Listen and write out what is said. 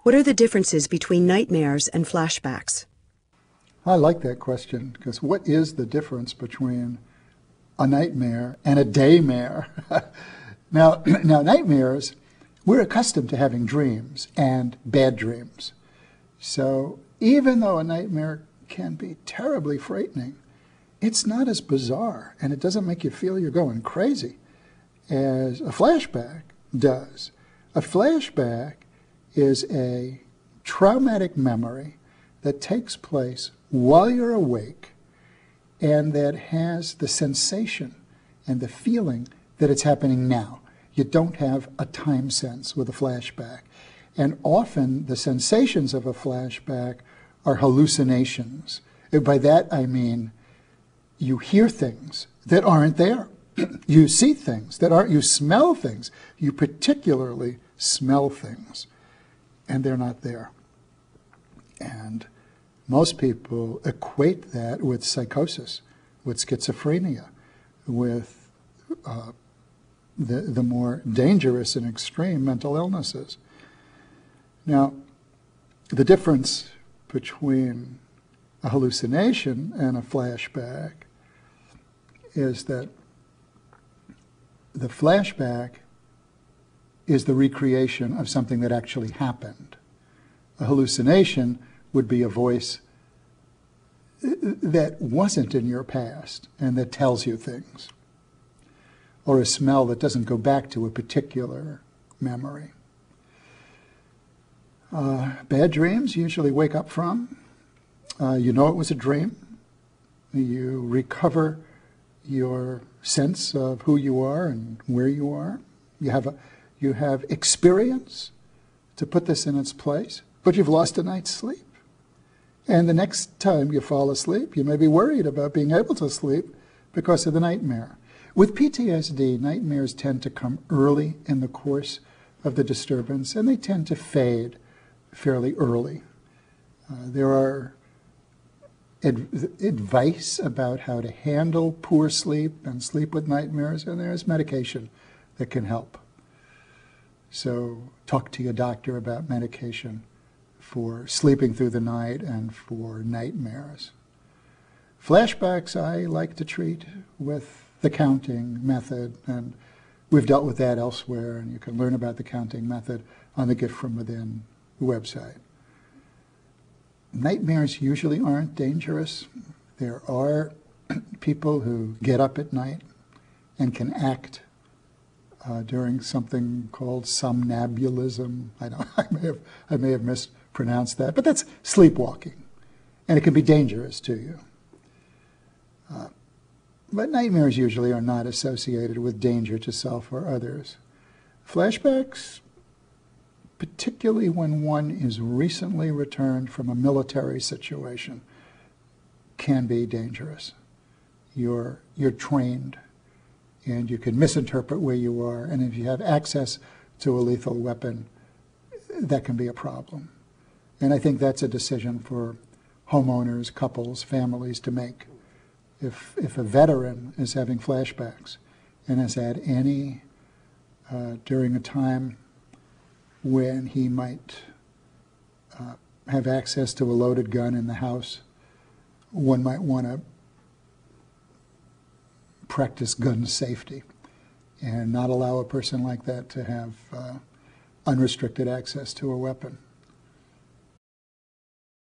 What are the differences between nightmares and flashbacks? I like that question, because what is the difference between a nightmare and a daymare? Now, nightmares, we're accustomed to having dreams and bad dreams. So even though a nightmare can be terribly frightening, it's not as bizarre, and it doesn't make you feel you're going crazy as a flashback does. A flashback is a traumatic memory that takes place while you're awake and that has the sensation and the feeling that it's happening now. You don't have a time sense with a flashback. And often the sensations of a flashback are hallucinations. And by that I mean you hear things that aren't there. You see things that aren't, you smell things. You particularly smell things, and they're not there. And most people equate that with psychosis, with schizophrenia, with the more dangerous and extreme mental illnesses. Now, the difference between a hallucination and a flashback is that the flashback is the recreation of something that actually happened. A hallucination would be a voice that wasn't in your past and that tells you things, or a smell that doesn't go back to a particular memory. Bad dreams you usually wake up from. You know it was a dream. You recover your sense of who you are and where you are. You have experience to put this in its place, but you've lost a night's sleep. And the next time you fall asleep, you may be worried about being able to sleep because of the nightmare. With PTSD, nightmares tend to come early in the course of the disturbance, and they tend to fade fairly early. There are advice about how to handle poor sleep and sleep with nightmares, and there's medication that can help. So talk to your doctor about medication for sleeping through the night and for nightmares. Flashbacks I like to treat with the counting method, and we've dealt with that elsewhere, and you can learn about the counting method on the Gift from Within website. Nightmares usually aren't dangerous. There are people who get up at night and can act during something called somnambulism. I may have mispronounced that, but that's sleepwalking, and it can be dangerous to you. But nightmares usually are not associated with danger to self or others. Flashbacks, particularly when one is recently returned from a military situation, can be dangerous. You're trained, and you can misinterpret where you are, and if you have access to a lethal weapon, that can be a problem. And I think that's a decision for homeowners, couples, families to make. If a veteran is having flashbacks and has had any during a time when he might have access to a loaded gun in the house, one might want to practice gun safety and not allow a person like that to have unrestricted access to a weapon.